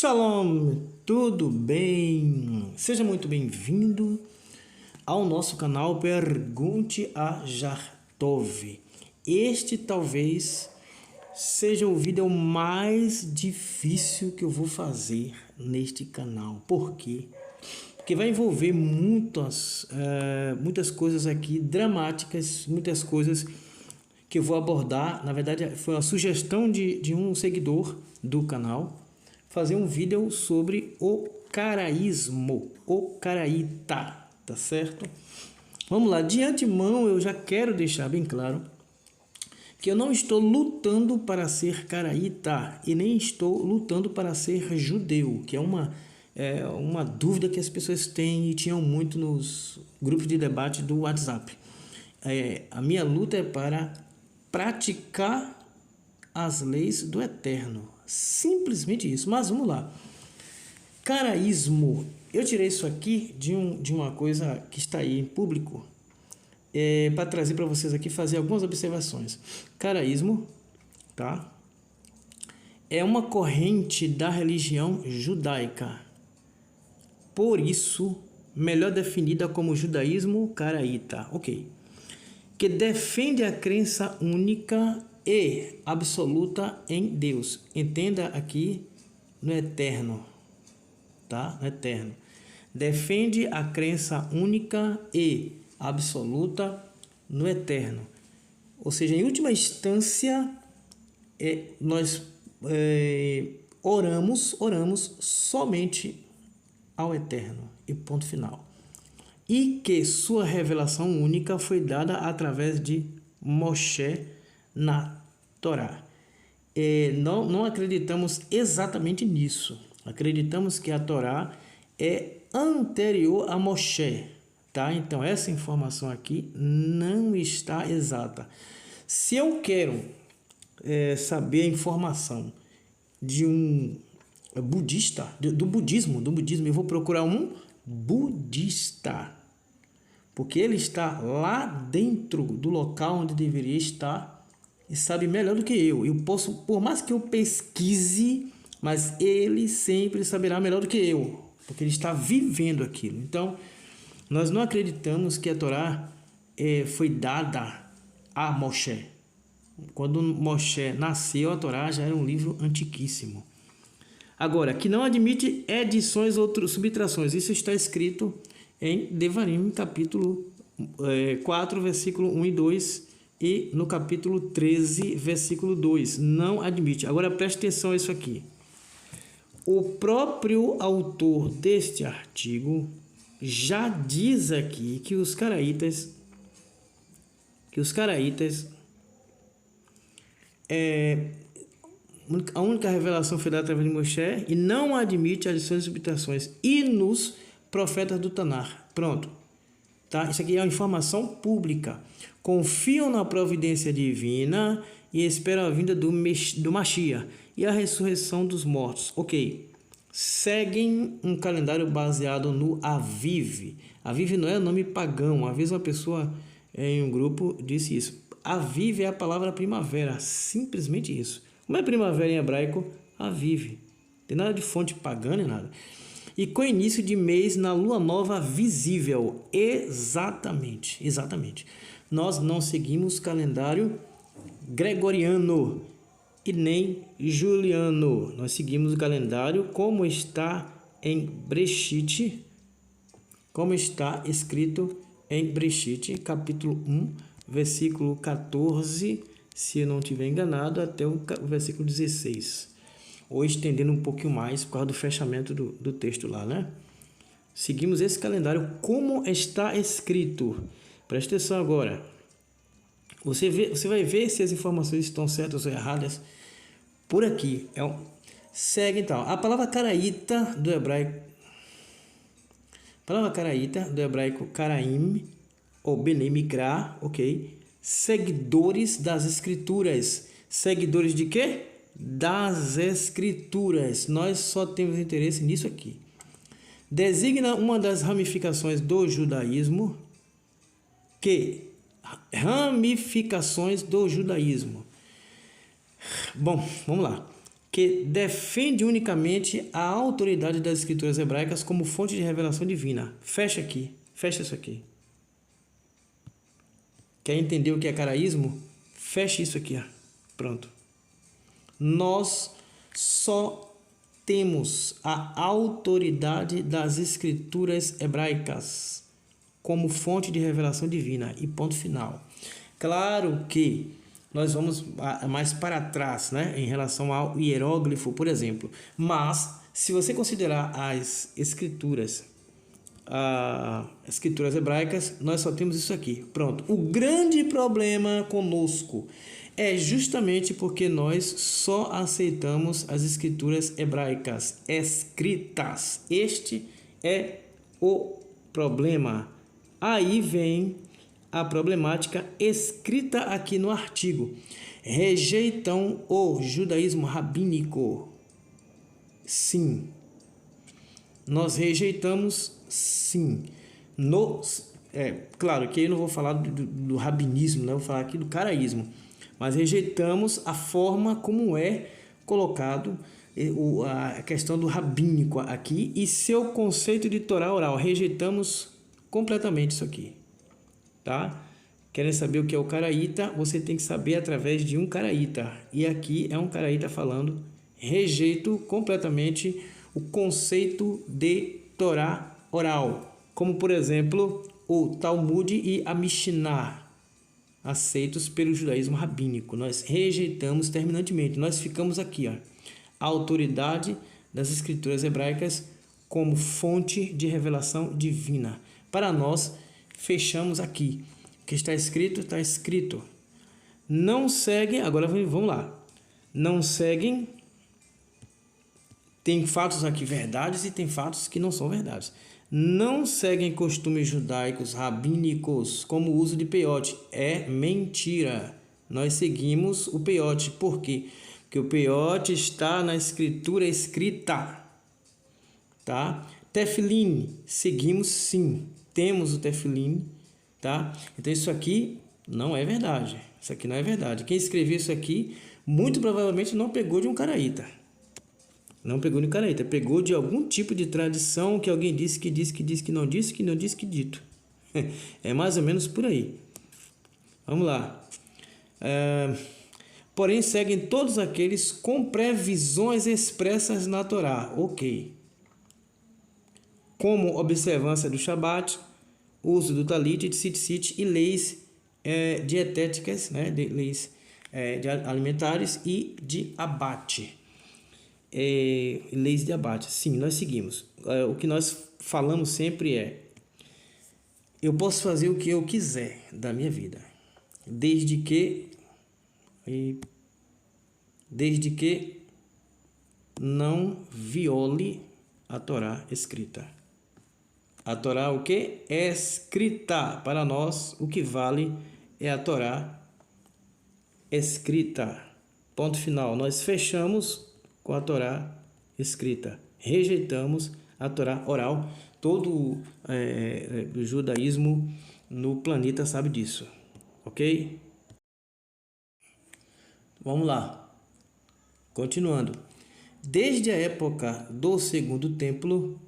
Shalom, tudo bem? Seja muito bem-vindo ao nosso canal Pergunte a Jartov. Este talvez seja o vídeo mais difícil que eu vou fazer neste canal. Por quê? Porque vai envolver muitas coisas aqui dramáticas, muitas coisas que eu vou abordar. Na verdade, foi uma sugestão de um seguidor do canal fazer um vídeo sobre o caraísmo, o caraíta, tá certo? Vamos lá, de antemão eu já quero deixar bem claro que eu não estou lutando para ser caraíta e nem estou lutando para ser judeu, que é uma dúvida que as pessoas têm e tinham muito nos grupos de debate do WhatsApp. A minha luta é para praticar as leis do Eterno. Simplesmente isso. Mas vamos lá. Caraísmo. Eu tirei isso aqui de uma coisa que está aí em público para trazer para vocês aqui, fazer algumas observações. Caraísmo, tá? É uma corrente da religião judaica. Por isso, melhor definida como judaísmo caraíta. Ok. Que defende a crença única e absoluta em Deus. Entenda aqui no eterno, tá? No eterno. Defende a crença única e absoluta no eterno. Ou seja, em última instância, nós oramos somente ao eterno e ponto final. E que sua revelação única foi dada através de Moshe na Torá. Não acreditamos exatamente nisso. Acreditamos que a Torá é anterior a Moshe, tá? Então essa informação aqui não está exata. Se eu quero saber a informação de um budista, do budismo, eu vou procurar um budista, porque ele está lá dentro do local onde deveria estar e sabe melhor do que eu. Eu posso, por mais que eu pesquise, mas ele sempre saberá melhor do que eu, porque ele está vivendo aquilo. Então, nós não acreditamos que a Torá foi dada a Moshe. Quando Moshe nasceu, a Torá já era um livro antiquíssimo. Agora, que não admite edições ou subtrações. Isso está escrito em Devarim, capítulo 4, versículo 1 e 2, e no capítulo 13, versículo 2. Não admite. Agora, preste atenção a isso aqui. O próprio autor deste artigo já diz aqui que os caraítas a única revelação foi dada através de Moshe e não admite adições e subtrações. E nos profetas do Tanar. Pronto. Tá? Isso aqui é uma informação pública. Confiam na providência divina e esperam a vinda do Mashiach e a ressurreição dos mortos. Ok. Seguem um calendário baseado no Aviv. Aviv não é nome pagão. Uma vez uma pessoa em um grupo disse isso. Aviv é a palavra primavera. Simplesmente isso. Como é primavera em hebraico? Aviv. Não tem nada de fonte pagã nem nada. E com início de mês na lua nova visível. Exatamente. Nós não seguimos calendário gregoriano e nem juliano. Nós seguimos o calendário como está em Breshit, como está escrito em Breshit, capítulo 1, versículo 14, se eu não estiver enganado, até o versículo 16. Ou estendendo um pouquinho mais por causa do fechamento do texto lá, né? Seguimos esse calendário como está escrito. Presta atenção agora. Você vai ver se as informações estão certas ou erradas por aqui. Segue então. A palavra caraíta do hebraico. Karaim ou Bnei Mikra, ok? Seguidores das escrituras. Seguidores de quê? Das escrituras. Nós só temos interesse nisso aqui. Designa uma das ramificações do judaísmo Bom, vamos lá. que defende unicamente a autoridade das escrituras hebraicas como fonte de revelação divina. Fecha aqui, fecha isso aqui. Quer entender o que é caraísmo? Fecha isso aqui, ó. Pronto. Nós só temos a autoridade das escrituras hebraicas como fonte de revelação divina e ponto final. Claro que nós vamos mais para trás, né, em relação ao hieróglifo, por exemplo. Mas, se você considerar as escrituras hebraicas, nós só temos isso aqui. Pronto. O grande problema conosco é justamente porque nós só aceitamos as escrituras hebraicas escritas. Este é o problema. Aí vem a problemática escrita aqui no artigo. Rejeitam o judaísmo rabínico. Sim. Nós rejeitamos, sim. Claro que eu não vou falar do rabinismo, né? Eu vou falar aqui do caraísmo. Mas rejeitamos a forma como é colocado a questão do rabínico aqui e seu conceito de Torá oral. Rejeitamos completamente isso aqui. Tá? Querem saber o que é o caraíta? Você tem que saber através de um caraíta. E aqui é um caraíta falando. Rejeito completamente o conceito de Torá oral. Como, por exemplo, o Talmud e a Mishnah, aceitos pelo judaísmo rabínico. Nós rejeitamos terminantemente. Nós ficamos aqui, ó, a autoridade das escrituras hebraicas como fonte de revelação divina. Para nós, fechamos aqui. O que está escrito, está escrito. Não seguem, agora vamos lá. Não seguem, tem fatos aqui verdades e tem fatos que não são verdades. Não seguem costumes judaicos rabínicos como o uso de peiote. É mentira. Nós seguimos o peiote. Por quê? Porque o peiote está na escritura escrita. Tá? Tefilim, seguimos sim. Temos o tefilim. Tá? Então isso aqui não é verdade. Isso aqui não é verdade. Quem escreveu isso aqui, muito provavelmente não pegou de um caraíta. Não pegou de caraíta, pegou de algum tipo de tradição que alguém disse, que não disse, que não disse, que dito. É mais ou menos por aí. Vamos lá. Porém, seguem todos aqueles com previsões expressas na Torá. Ok. Como observância do Shabat, uso do Talit, de Tzitzit e leis dietéticas, né, leis alimentares e de abate. Leis de abate. Sim, nós seguimos. O que nós falamos sempre é: eu posso fazer o que eu quiser da minha vida, desde que não viole a Torá escrita. A Torá o que? Escrita. Para nós, o que vale é a Torá escrita. Ponto final. Nós fechamos com a Torá escrita. Rejeitamos a Torá oral. Todo o judaísmo no planeta sabe disso. Ok? Vamos lá. Continuando. Desde a época do Segundo Templo,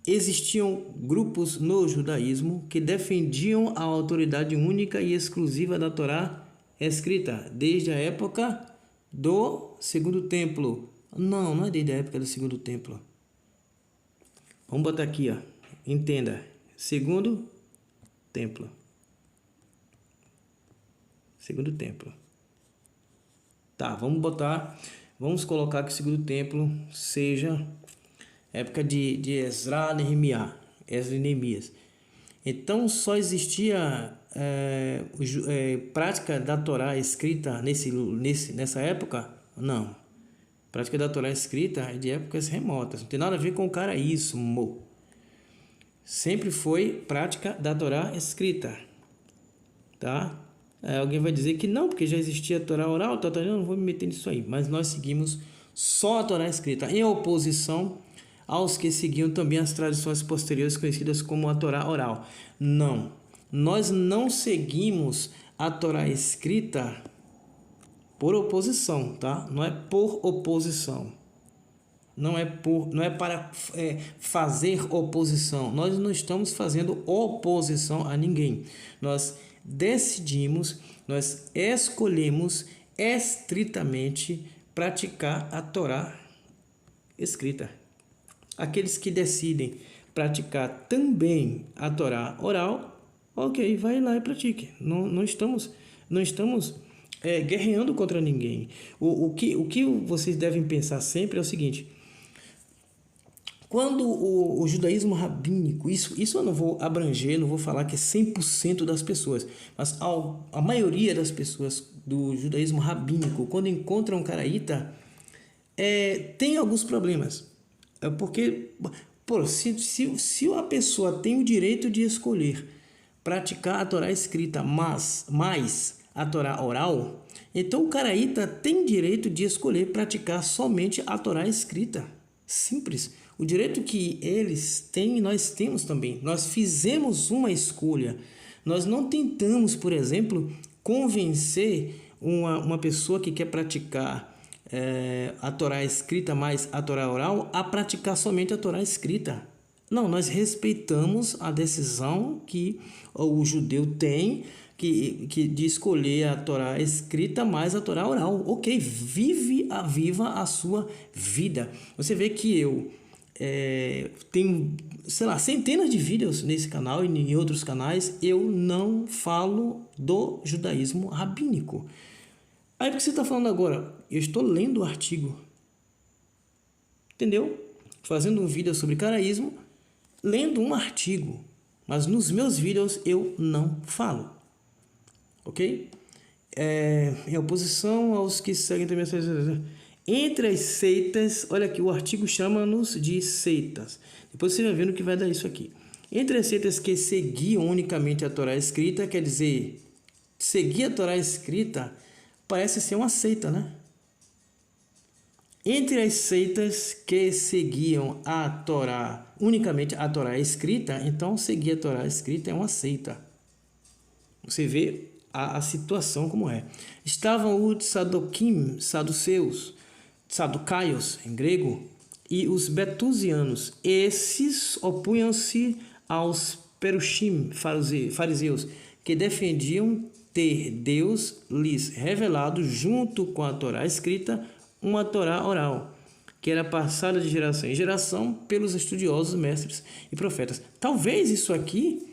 existiam grupos no judaísmo que defendiam a autoridade única e exclusiva da Torá escrita. Desde a época do Segundo Templo. Não é desde a época do Segundo Templo. Vamos botar aqui, ó. Entenda. Segundo Templo. Segundo Templo. Tá, vamos colocar que o Segundo Templo seja época de Ezra e Neemias. Então, só existia prática da Torá escrita nessa época? Não. Prática da Torá escrita é de épocas remotas. Não tem nada a ver com o caraísmo. Sempre foi prática da Torá escrita. Tá? Alguém vai dizer que não, porque já existia a Torá oral. Eu não vou me meter nisso aí. Mas nós seguimos só a Torá escrita, em oposição aos que seguiam também as tradições posteriores conhecidas como a Torá oral. Não. Nós não seguimos a Torá escrita por oposição, tá? Não é por oposição. Não é para fazer oposição. Nós não estamos fazendo oposição a ninguém. Nós decidimos, nós escolhemos estritamente praticar a Torá escrita. Aqueles que decidem praticar também a Torá oral, ok, vai lá e pratique. Não estamos guerreando contra ninguém. O que vocês devem pensar sempre é o seguinte: quando o judaísmo rabínico, isso eu não vou abranger, não vou falar que é 100% das pessoas, mas a maioria das pessoas do judaísmo rabínico, quando encontram um caraíta, tem alguns problemas. Porque, se a pessoa tem o direito de escolher praticar a Torá escrita, mas mais a Torá oral, então o caraíta tem direito de escolher praticar somente a Torá escrita. Simples. O direito que eles têm, nós temos também. Nós fizemos uma escolha. Nós não tentamos, por exemplo, convencer uma pessoa que quer praticar a Torá escrita mais a Torá oral a praticar somente a Torá escrita. Não, nós respeitamos a decisão que o judeu tem de escolher a Torá escrita mais a Torá oral. Ok, viva a sua vida. Você vê que eu tenho, sei lá, centenas de vídeos nesse canal e em outros canais. Eu não falo do judaísmo rabínico. Aí o que você está falando agora? Eu estou lendo o artigo. Entendeu? Fazendo um vídeo sobre caraísmo, lendo um artigo. Mas nos meus vídeos eu não falo. Ok? Em oposição aos que seguem também. Entre as seitas, olha aqui, o artigo chama-nos de seitas. Depois você vai ver no que vai dar isso aqui. Entre as seitas que seguiam unicamente a Torá escrita, quer dizer, seguir a Torá escrita parece ser uma seita, né? Entre as seitas que seguiam a Torá, unicamente a Torá escrita, então seguir a Torá escrita é uma seita. Você vê a situação como é. Estavam os Sadoquim, saduceus, saducaios em grego, e os betusianos. Esses opunham-se aos perushim, fariseus, que defendiam ter Deus lhes revelado, junto com a Torá escrita, uma Torá oral, que era passada de geração em geração pelos estudiosos, mestres e profetas. Talvez isso aqui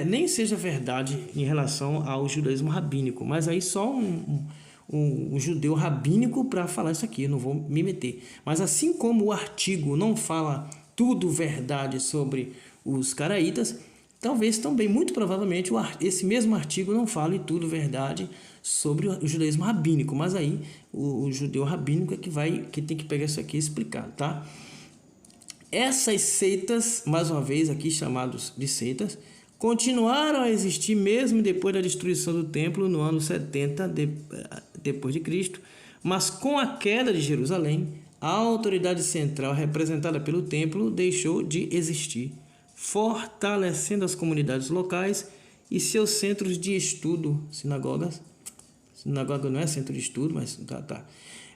nem seja verdade em relação ao judaísmo rabínico, mas aí só um judeu rabínico para falar isso aqui, eu não vou me meter. Mas assim como o artigo não fala tudo verdade sobre os caraítas, talvez também, muito provavelmente, esse mesmo artigo não fale tudo verdade sobre o judaísmo rabínico, mas aí o judeu rabínico é que tem que pegar isso aqui e explicar, tá? Essas seitas, mais uma vez aqui chamados de seitas, continuaram a existir mesmo depois da destruição do templo no ano 70 depois de Cristo, mas com a queda de Jerusalém, a autoridade central representada pelo templo deixou de existir, fortalecendo as comunidades locais e seus centros de estudo, sinagogas. Sinagoga não é centro de estudo, mas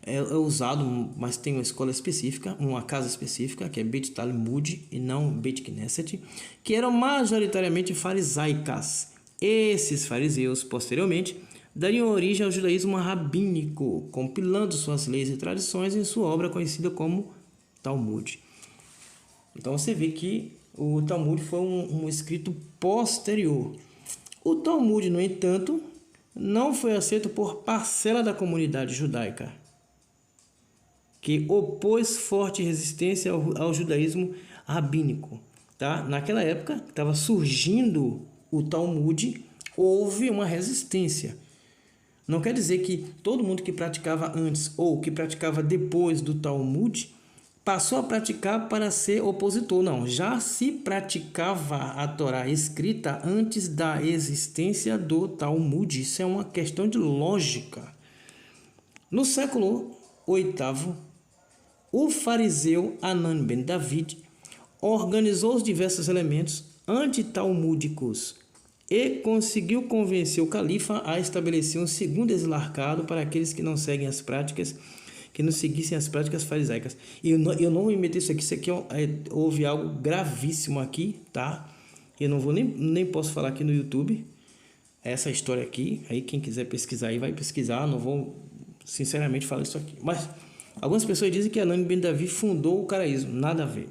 é usado, mas tem uma escola específica, uma casa específica, que é Beit Talmud e não Beit Knesset, que eram majoritariamente farisaicas. Esses fariseus, posteriormente, dariam origem ao judaísmo rabínico, compilando suas leis e tradições em sua obra conhecida como Talmud. Então você vê que o Talmud foi um escrito posterior. O Talmud, no entanto, não foi aceito por parcela da comunidade judaica, que opôs forte resistência ao judaísmo rabínico. Tá? Naquela época, que estava surgindo o Talmud, houve uma resistência. Não quer dizer que todo mundo que praticava antes ou que praticava depois do Talmud passou a praticar para ser opositor. Não, já se praticava a Torá escrita antes da existência do Talmud. Isso é uma questão de lógica. No século VIII, o fariseu Anan ben David organizou os diversos elementos antitalmúdicos e conseguiu convencer o califa a estabelecer um segundo exil-arcado para aqueles que não seguem as práticas, que não seguissem as práticas farisaicas. E eu não vou me meter isso aqui houve algo gravíssimo aqui, tá? Eu não vou nem posso falar aqui no YouTube essa história aqui. Aí quem quiser pesquisar aí vai pesquisar, não vou sinceramente falar isso aqui. Mas algumas pessoas dizem que Anani Ben Davi fundou o caraísmo, nada a ver.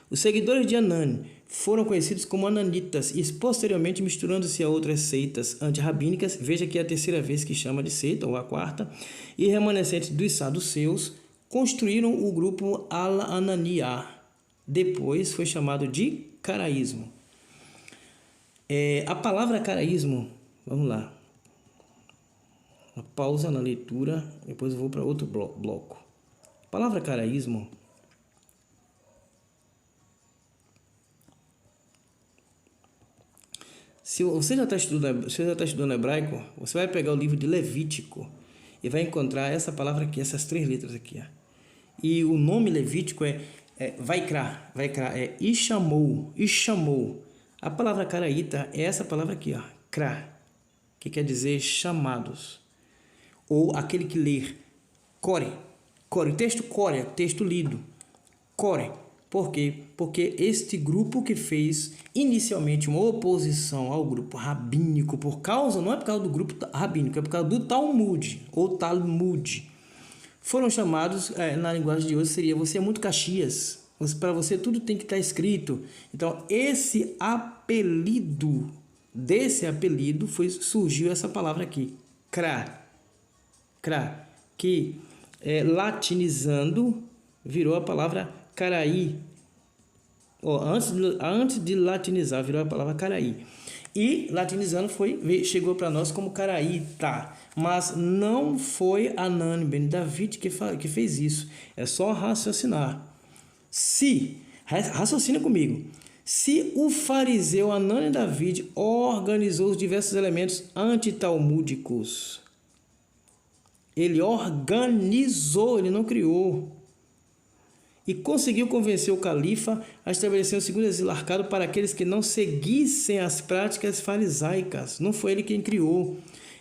Os seguidores de Anani foram conhecidos como ananitas e posteriormente misturando-se a outras seitas antirrabínicas, veja que é a terceira vez que chama de seita, ou a quarta, e remanescentes dos saduceus, construíram o grupo Al-Ananiá. Depois foi chamado de caraísmo. A palavra caraísmo, vamos lá, uma pausa na leitura, depois eu vou para outro bloco. A palavra caraísmo se você já está estudando hebraico, você vai pegar o livro de Levítico e vai encontrar essa palavra aqui, essas três letras aqui. Ó. E o nome Levítico é Vaikra, é Ishamou. A palavra caraíta é essa palavra aqui, ó, Kra, que quer dizer chamados. Ou aquele que ler, Core, texto Core, texto lido, Core. Por quê? Porque este grupo que fez inicialmente uma oposição ao grupo rabínico, não é por causa do grupo rabínico, é por causa do Talmud, ou Talmud. Foram chamados, na linguagem de hoje seria, você é muito Caxias, para você tudo tem que estar escrito. Então, desse apelido surgiu essa palavra aqui, Kra, que latinizando virou a palavra Caraí. Antes de latinizar, virou a palavra Caraí. E latinizando chegou para nós como Caraíta. Mas não foi Anani Ben Davi que fez isso. É só raciocinar. Raciocina comigo. Se o fariseu Anani David organizou os diversos elementos antitalmúdicos, ele organizou, ele não criou. E conseguiu convencer o califa a estabelecer um segundo exil-arcado para aqueles que não seguissem as práticas farisaicas. Não foi ele quem criou.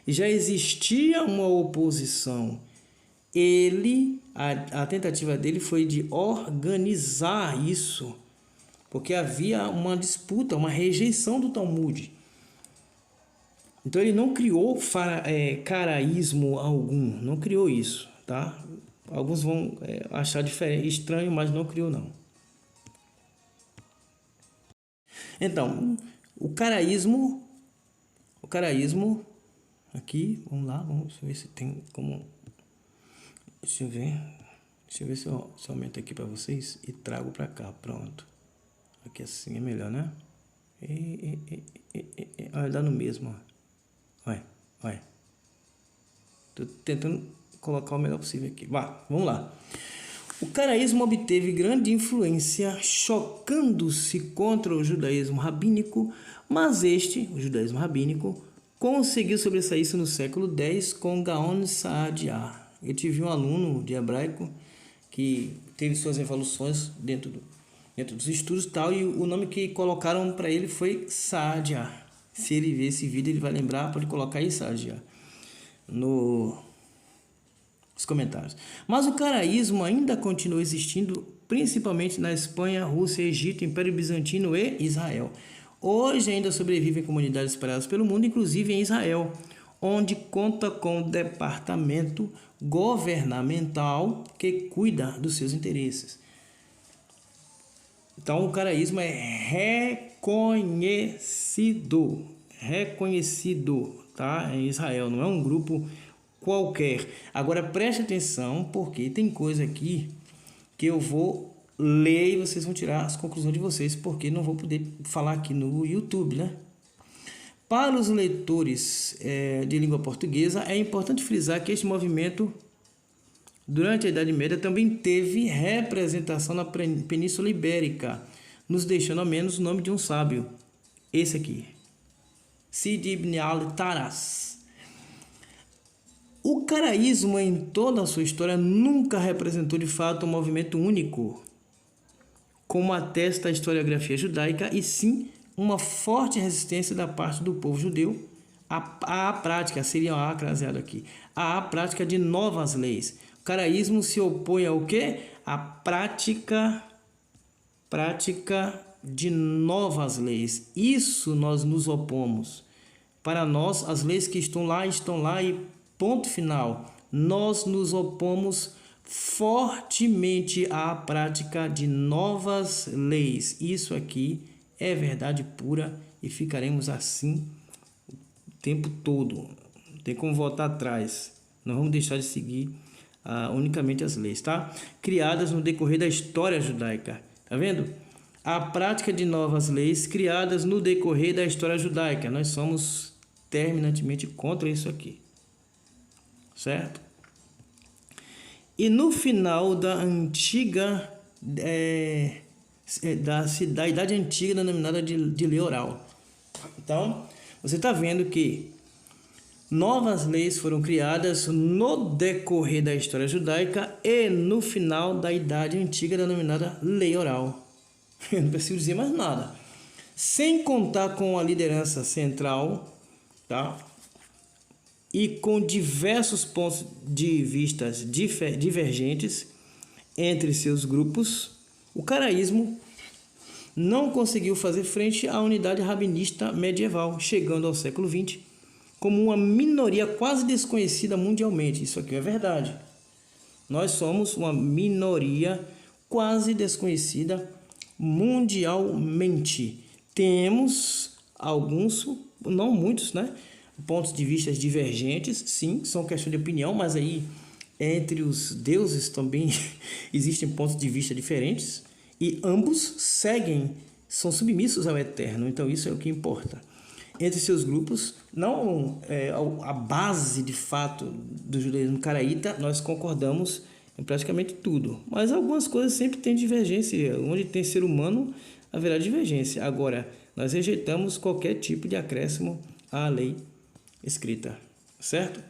Já existia uma oposição. A tentativa dele foi de organizar isso, porque havia uma disputa, uma rejeição do Talmud. Então ele não criou caraísmo algum, não criou isso, tá? Alguns vão achar estranho, mas não criou não. Então, o caraísmo, aqui, vamos lá, vamos ver se tem como, deixa eu ver se eu aumento aqui para vocês e trago para cá, pronto. Aqui assim é melhor, né? Olha, dá no mesmo, ó. Olha. Tô tentando colocar o melhor possível aqui. Vamos lá. O caraísmo obteve grande influência, chocando-se contra o judaísmo rabínico, mas o judaísmo rabínico, conseguiu sobressair-se no século X com Gaon Saadia. Eu tive um aluno de hebraico que teve suas evoluções dentro dos estudos e tal, e o nome que colocaram para ele foi Saadia. Se ele ver esse vídeo, ele vai lembrar, pode colocar aí Saadia nos comentários. Mas o caraísmo ainda continua existindo, principalmente na Espanha, Rússia, Egito, Império Bizantino e Israel. Hoje ainda sobrevivem comunidades espalhadas pelo mundo, inclusive em Israel, onde conta com um departamento governamental que cuida dos seus interesses. Então o caraísmo é reconhecido, tá? Em Israel, não é um grupo qualquer. Agora preste atenção, porque tem coisa aqui que eu vou ler e vocês vão tirar as conclusões de vocês, porque não vou poder falar aqui no YouTube, né? Para os leitores de língua portuguesa, é importante frisar que este movimento, durante a Idade Média, também teve representação na Península Ibérica, nos deixando ao menos o nome de um sábio, esse aqui, Cid ibn al-Taras. O caraísmo, em toda a sua história, nunca representou de fato um movimento único, como atesta a historiografia judaica, e sim uma forte resistência da parte do povo judeu à prática, seria a craseado aqui, à prática de novas leis. O caraísmo se opõe ao quê? À prática de novas leis. Isso nós nos opomos. Para nós, as leis que estão lá e ponto final. Nós nos opomos fortemente à prática de novas leis. Isso aqui é verdade pura e ficaremos assim o tempo todo. Não tem como voltar atrás. Não vamos deixar de seguir unicamente as leis, tá? Criadas no decorrer da história judaica. Tá vendo? A prática de novas leis criadas no decorrer da história judaica. Nós somos terminantemente contra isso aqui. Certo? E no final da antiga da idade antiga denominada de lei oral. Então, você está vendo que novas leis foram criadas no decorrer da história judaica e no final da idade antiga denominada lei oral. Eu não preciso dizer mais nada. Sem contar com a liderança central, tá? E com diversos pontos de vista divergentes entre seus grupos, o caraísmo não conseguiu fazer frente à unidade rabinista medieval, chegando ao século XX como uma minoria quase desconhecida mundialmente. Isso aqui é verdade. Nós somos uma minoria quase desconhecida mundialmente. Temos alguns, não muitos, né? Pontos de vista divergentes, sim, são questão de opinião, mas aí entre os deuses também existem pontos de vista diferentes e ambos são submissos ao Eterno, então isso é o que importa. Entre seus grupos, não a base de fato do judaísmo caraíta, nós concordamos em praticamente tudo, mas algumas coisas sempre têm divergência, onde tem ser humano haverá divergência. Agora, nós rejeitamos qualquer tipo de acréscimo à lei escrita, certo?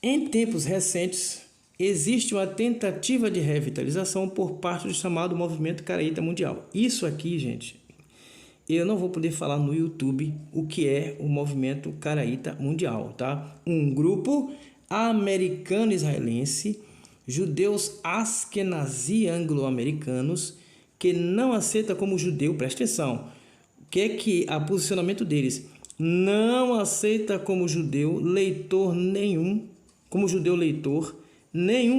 Em tempos recentes, existe uma tentativa de revitalização por parte do chamado movimento caraíta mundial. Isso aqui, gente, eu não vou poder falar no YouTube o que é o movimento caraíta mundial, tá? Um grupo americano-israelense, judeus askenazi anglo-americanos, que não aceita como judeu, presta atenção, o que é o posicionamento deles? Não aceita como judeu leitor nenhum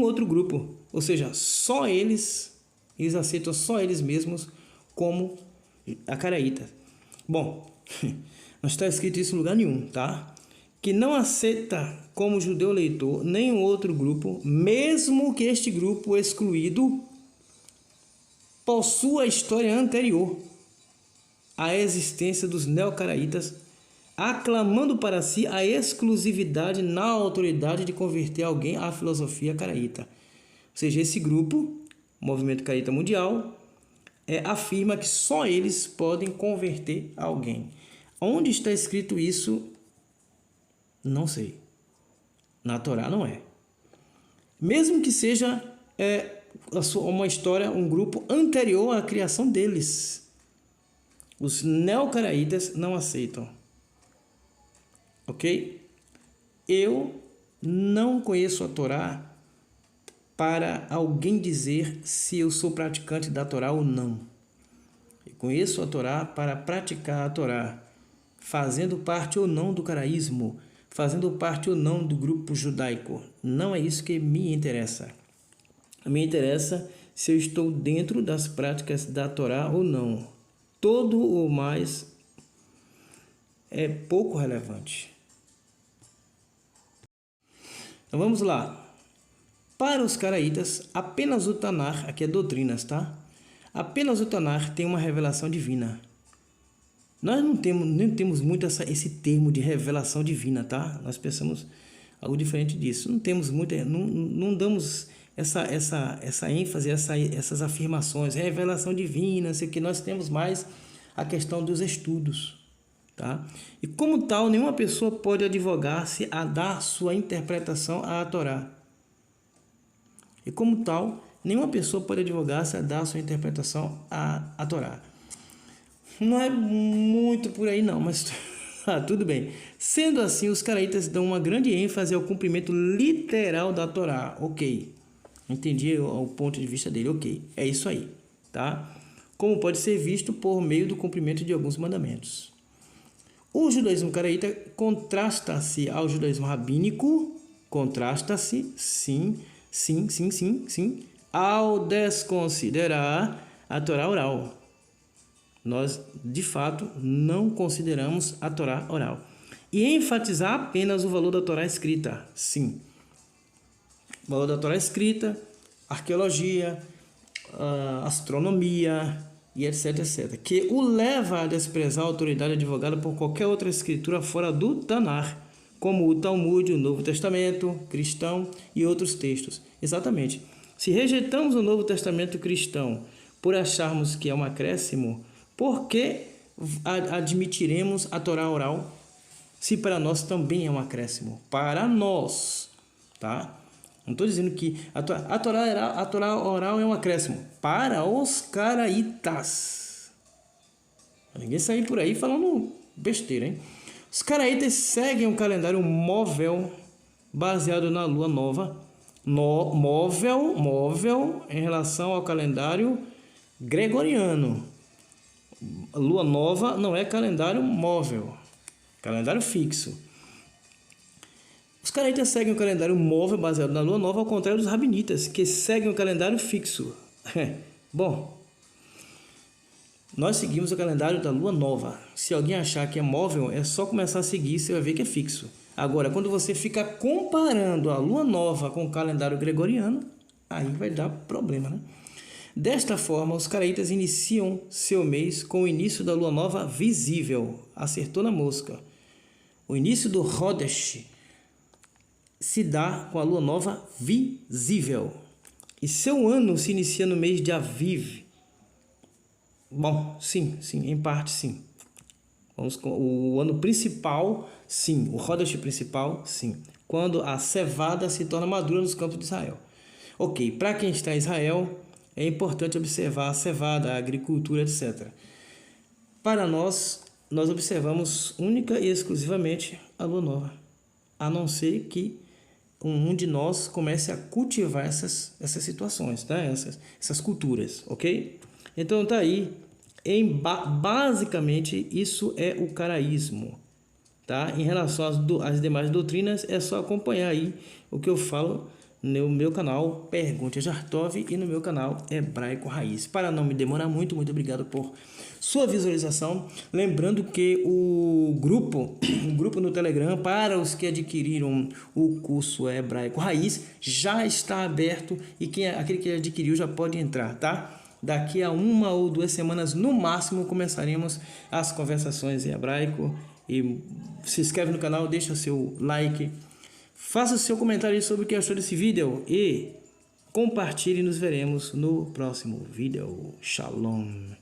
outro grupo, ou seja, só eles aceitam só eles mesmos como a caraíta. Bom, não está escrito isso em lugar nenhum, tá? Que não aceita como judeu leitor nenhum outro grupo, mesmo que este grupo excluído possua história anterior à existência dos neocaraítas, aclamando para si a exclusividade na autoridade de converter alguém à filosofia caraíta. Ou seja, esse grupo, o Movimento Caraíta Mundial, afirma que só eles podem converter alguém. Onde está escrito isso? Não sei. Na Torá não é. Mesmo que seja uma história, um grupo anterior à criação deles. Os neocaraítas não aceitam. Ok? Eu não conheço a Torá para alguém dizer se eu sou praticante da Torá ou não. Eu conheço a Torá para praticar a Torá, fazendo parte ou não do caraísmo, fazendo parte ou não do grupo judaico. Não é isso que me interessa. Me interessa se eu estou dentro das práticas da Torá ou não. Todo o mais é pouco relevante. Então vamos lá. Para os caraítas, apenas o Tanar, aqui é doutrinas, tá? Apenas o Tanar tem uma revelação divina. Nós não temos muito esse termo de revelação divina, tá? Nós pensamos algo diferente disso. Não temos muito, não damos essa ênfase, essas afirmações, revelação divina, sei que nós temos mais a questão dos estudos. Tá? E como tal, nenhuma pessoa pode advogar-se a dar sua interpretação à Torá. E como tal, nenhuma pessoa pode advogar-se a dar sua interpretação à Torá. Não é muito por aí não, mas tudo bem. Sendo assim, os caraítas dão uma grande ênfase ao cumprimento literal da Torá. Ok, entendi o ponto de vista dele. Ok, é isso aí, tá? Como pode ser visto por meio do cumprimento de alguns mandamentos. O judaísmo caraíta contrasta-se ao judaísmo rabínico, contrasta-se, sim, ao desconsiderar a Torá oral. Nós, de fato, não consideramos a Torá oral. E enfatizar apenas o valor da Torá escrita, sim. O valor da Torá escrita, arqueologia, astronomia e etc, etc. Que o leva a desprezar a autoridade advogada por qualquer outra escritura fora do Tanar, como o Talmud, o Novo Testamento cristão e outros textos. Exatamente. Se rejeitamos o Novo Testamento cristão por acharmos que é um acréscimo, por que admitiremos a Torá oral, se para nós também é um acréscimo? Para nós, tá? Não estou dizendo que a Torá oral é um acréscimo. Para os caraítas. Ninguém sair por aí falando besteira, hein? Os caraítas seguem um calendário móvel baseado na lua nova. Móvel em relação ao calendário gregoriano. A lua nova não é calendário móvel, calendário fixo. Os caraítas seguem o calendário móvel baseado na lua nova, ao contrário dos rabinitas, que seguem o calendário fixo. Bom, nós seguimos o calendário da lua nova. Se alguém achar que é móvel, é só começar a seguir, você vai ver que é fixo. Agora, quando você fica comparando a lua nova com o calendário gregoriano, aí vai dar problema, né? Desta forma, os caraítas iniciam seu mês com o início da lua nova visível. Acertou na mosca. O início do Rodesh se dá com a lua nova visível. E seu ano se inicia no mês de Aviv. Bom, sim, em parte sim. Vamos com o ano principal, sim. O Rodesh principal, sim. Quando a cevada se torna madura nos campos de Israel. Ok, para quem está em Israel, é importante observar a cevada, a agricultura, etc. Para nós observamos única e exclusivamente a lua nova. A não ser que um de nós comece a cultivar essas situações, tá? essas culturas, ok? Então tá aí. Basicamente, isso é o caraísmo. Tá? Em relação às demais doutrinas, é só acompanhar aí o que eu falo no meu canal Pergunte a Jartov e no meu canal Hebraico Raiz. Para não me demorar muito obrigado por sua visualização. Lembrando que o grupo no Telegram, para os que adquiriram o curso Hebraico Raiz, já está aberto e aquele que adquiriu já pode entrar, tá? Daqui a 1 ou 2 semanas, no máximo, começaremos as conversações em hebraico. E se inscreve no canal, deixa seu like, faça seu comentário sobre o que achou desse vídeo e compartilhe. Nos veremos no próximo vídeo. Shalom.